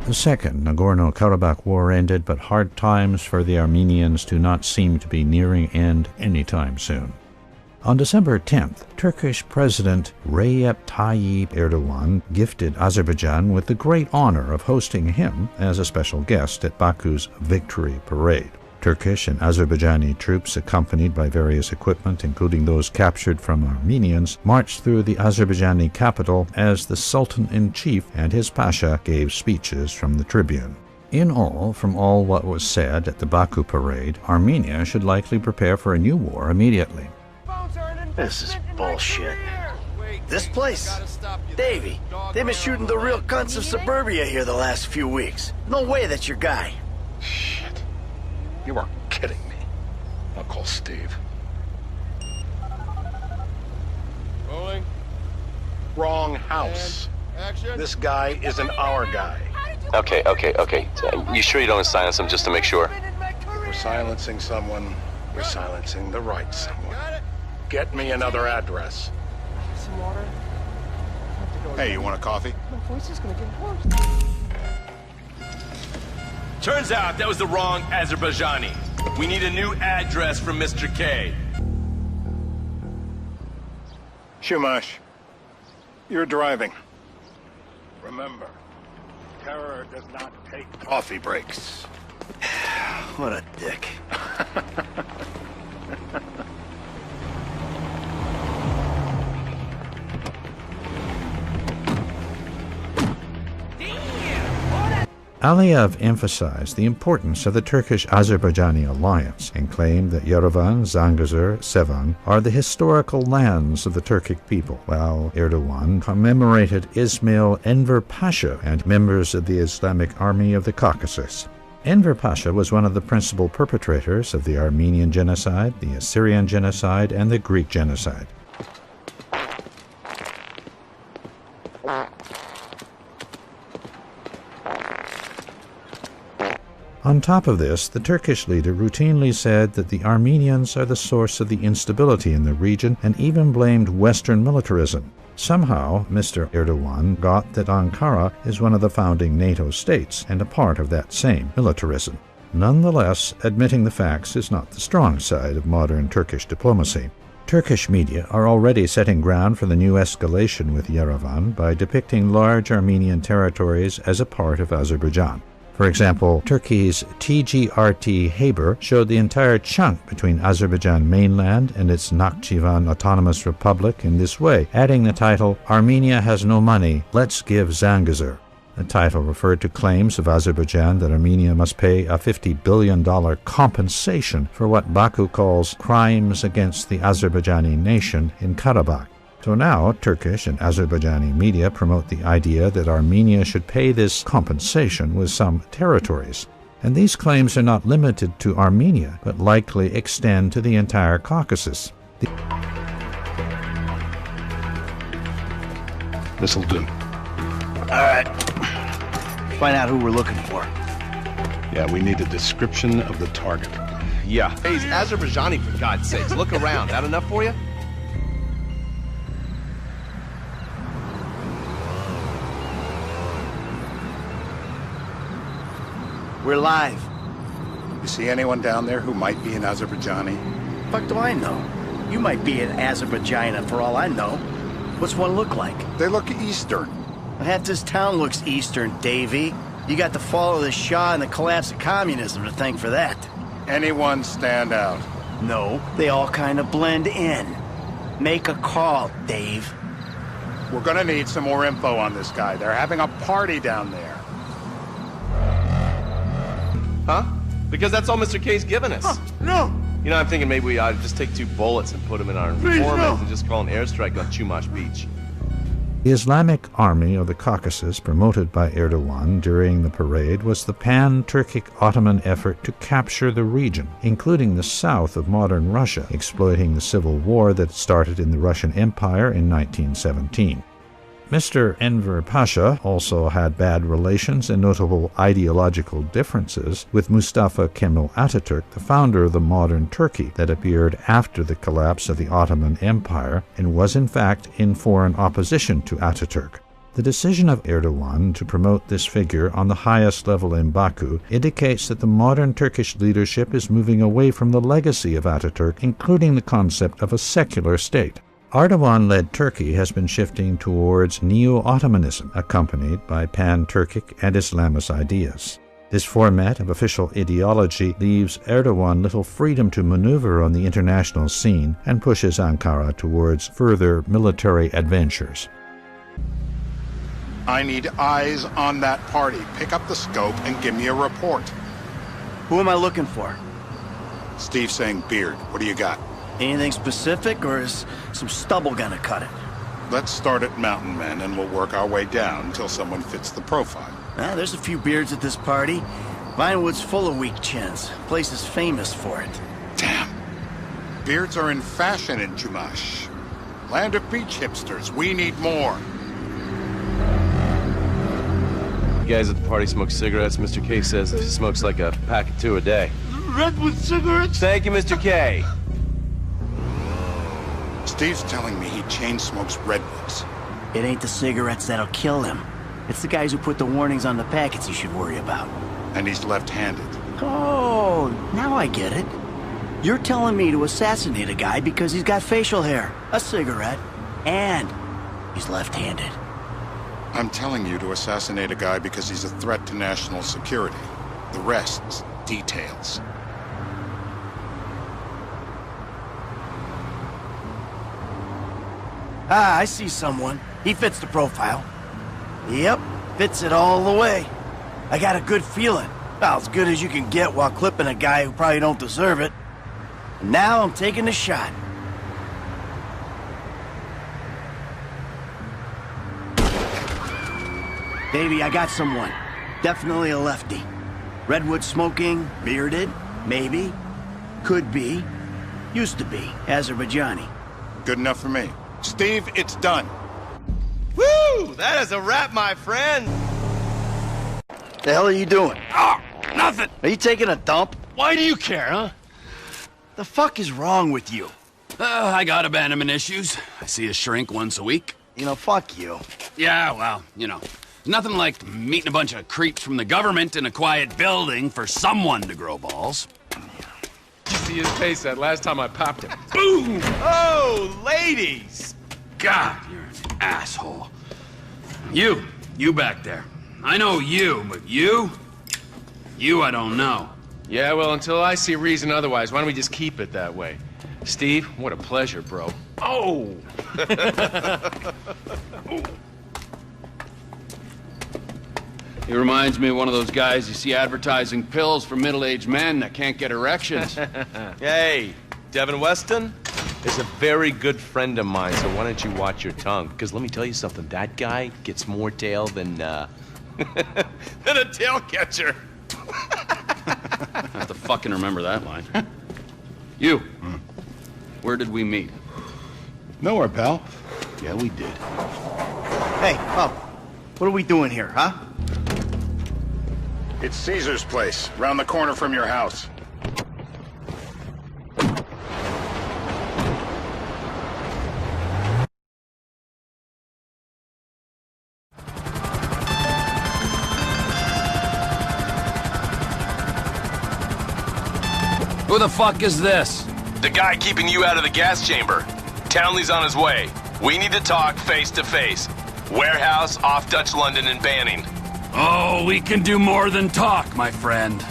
The Second Nagorno-Karabakh War ended, but hard times for the Armenians do not seem to be nearing end anytime soon. On December 10th, Turkish President Recep Tayyip Erdogan gifted Azerbaijan with the great honor of hosting him as a special guest at Baku's Victory Parade. Turkish and Azerbaijani troops, accompanied by various equipment, including those captured from Armenians, marched through the Azerbaijani capital as the Sultan-in-Chief and his Pasha gave speeches from the tribune. In all, from all what was said at the Baku parade, Armenia should likely prepare for a new war immediately. This is bullshit. This place? Davey, they've been shooting the real cunts of suburbia here the last few weeks. No way that's your guy. Shit. You are kidding me. I'll call Steve. Rolling. Wrong house. Action. This guy isn't our guy. Okay. You sure you don't silence him just to make sure? If we're silencing someone, we're silencing the right someone. Got it. Get me another address. Some water. Hey, you want a coffee? My voice is gonna get worse. Turns out that was the wrong Azerbaijani. We need a new address from Mr. K. Shumash, you're driving. Remember, terror does not take coffee breaks. What a dick. Aliyev emphasized the importance of the Turkish-Azerbaijani alliance and claimed that Yerevan, Zangezur, Sevan are the historical lands of the Turkic people, while Erdogan commemorated Ismail Enver Pasha and members of the Islamic Army of the Caucasus. Enver Pasha was one of the principal perpetrators of the Armenian genocide, the Assyrian genocide, and the Greek genocide. On top of this, the Turkish leader routinely said that the Armenians are the source of the instability in the region and even blamed Western militarism. Somehow, Mr. Erdogan got that Ankara is one of the founding NATO states and a part of that same militarism. Nonetheless, admitting the facts is not the strong side of modern Turkish diplomacy. Turkish media are already setting ground for the new escalation with Yerevan by depicting large Armenian territories as a part of Azerbaijan. For example, Turkey's TGRT Haber showed the entire chunk between Azerbaijan mainland and its Nakhchivan Autonomous Republic in this way, adding the title, "Armenia has no money, let's give Zangezur." The title referred to claims of Azerbaijan that Armenia must pay a $50 billion compensation for what Baku calls crimes against the Azerbaijani nation in Karabakh. So now, Turkish and Azerbaijani media promote the idea that Armenia should pay this compensation with some territories. And these claims are not limited to Armenia, but likely extend to the entire Caucasus. This'll do. All right. Find out who we're looking for. Yeah, we need a description of the target. Yeah. Hey, he's Azerbaijani, for God's sakes. Look around. That enough for you? We're live. You see anyone down there who might be an Azerbaijani? Fuck do I know? You might be an Azerbaijan for all I know. What's one look like? They look Eastern. Half this town looks Eastern, Davey. You got the fall of the Shah and the collapse of communism to thank for that. Anyone stand out? No, they all kind of blend in. Make a call, Dave. We're gonna need some more info on this guy. They're having a party down there. Huh? Because that's all Mr. K's given us. No! You know, I'm thinking maybe we ought to just take 2 bullets and put them in our informant and just call an airstrike on Chumash Beach. The Islamic Army of the Caucasus, promoted by Erdogan during the parade, was the pan-Turkic Ottoman effort to capture the region, including the south of modern Russia, exploiting the civil war that started in the Russian Empire in 1917. Mr. Enver Pasha also had bad relations and notable ideological differences with Mustafa Kemal Ataturk, the founder of the modern Turkey that appeared after the collapse of the Ottoman Empire and was in fact in foreign opposition to Ataturk. The decision of Erdogan to promote this figure on the highest level in Baku indicates that the modern Turkish leadership is moving away from the legacy of Ataturk, including the concept of a secular state. Erdogan-led Turkey has been shifting towards neo-Ottomanism, accompanied by pan-Turkic and Islamist ideas. This format of official ideology leaves Erdogan little freedom to maneuver on the international scene and pushes Ankara towards further military adventures. I need eyes on that party. Pick up the scope and give me a report. Who am I looking for? Steve saying beard. What do you got? Anything specific, or is some stubble gonna cut it? Let's start at Mountain Men and we'll work our way down until someone fits the profile. There's a few beards at this party. Vinewood's full of weak chins. Place is famous for it. Damn. Beards are in fashion in Chumash. Land of beach hipsters. We need more. You guys at the party smoke cigarettes. Mr. K says he smokes like a pack of 2 a day. Redwood cigarettes? Thank you, Mr. K. Steve's telling me he chain smokes redwoods. It ain't the cigarettes that'll kill him. It's the guys who put the warnings on the packets you should worry about. And he's left-handed. Oh, now I get it. You're telling me to assassinate a guy because he's got facial hair, a cigarette, and he's left-handed. I'm telling you to assassinate a guy because he's a threat to national security. The rest's details. Ah, I see someone. He fits the profile. Yep, fits it all the way. I got a good feeling. Well, as good as you can get while clipping a guy who probably don't deserve it. And now I'm taking the shot. Baby, I got someone. Definitely a lefty. Redwood smoking, bearded, maybe. Could be. Used to be. Azerbaijani. Good enough for me. Steve, it's done. Woo! That is a wrap, my friend. The hell are you doing? Oh, nothing. Are you taking a dump? Why do you care, huh? The fuck is wrong with you? I got abandonment issues. I see a shrink once a week. You know, fuck you. Yeah, well, you know, nothing like meeting a bunch of creeps from the government in a quiet building for someone to grow balls. You see his face that last time I popped him. Boom! Oh, ladies! God, you're an asshole. You back there. I know you, but you I don't know. Yeah, well, until I see reason otherwise, why don't we just keep it that way? Steve, what a pleasure, bro. Oh! He reminds me of one of those guys you see advertising pills for middle-aged men that can't get erections. Hey, Devin Weston is a very good friend of mine, so why don't you watch your tongue? Because let me tell you something, that guy gets more tail than a tail catcher. I have to fucking remember that line. You, where did we meet? Nowhere, pal. Yeah, we did. Hey, Pop, what are we doing here, huh? It's Caesar's place, round the corner from your house. Who the fuck is this? The guy keeping you out of the gas chamber. Townley's on his way. We need to talk face to face. Warehouse off Dutch London and Banning. Oh, we can do more than talk, my friend.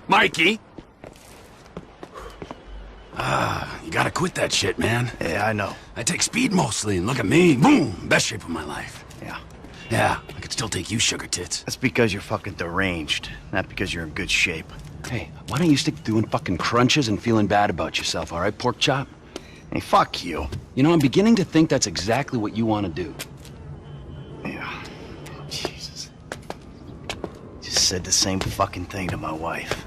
Mikey! You gotta quit that shit, man. Yeah, I know. I take speed mostly, and look at me. Boom! Best shape of my life. Yeah. Yeah, I could still take you, sugar tits. That's because you're fucking deranged, not because you're in good shape. Hey, why don't you stick to doing fucking crunches and feeling bad about yourself, all right, pork chop? Hey, fuck you. You know, I'm beginning to think that's exactly what you want to do. Yeah. Jesus. Just said the same fucking thing to my wife.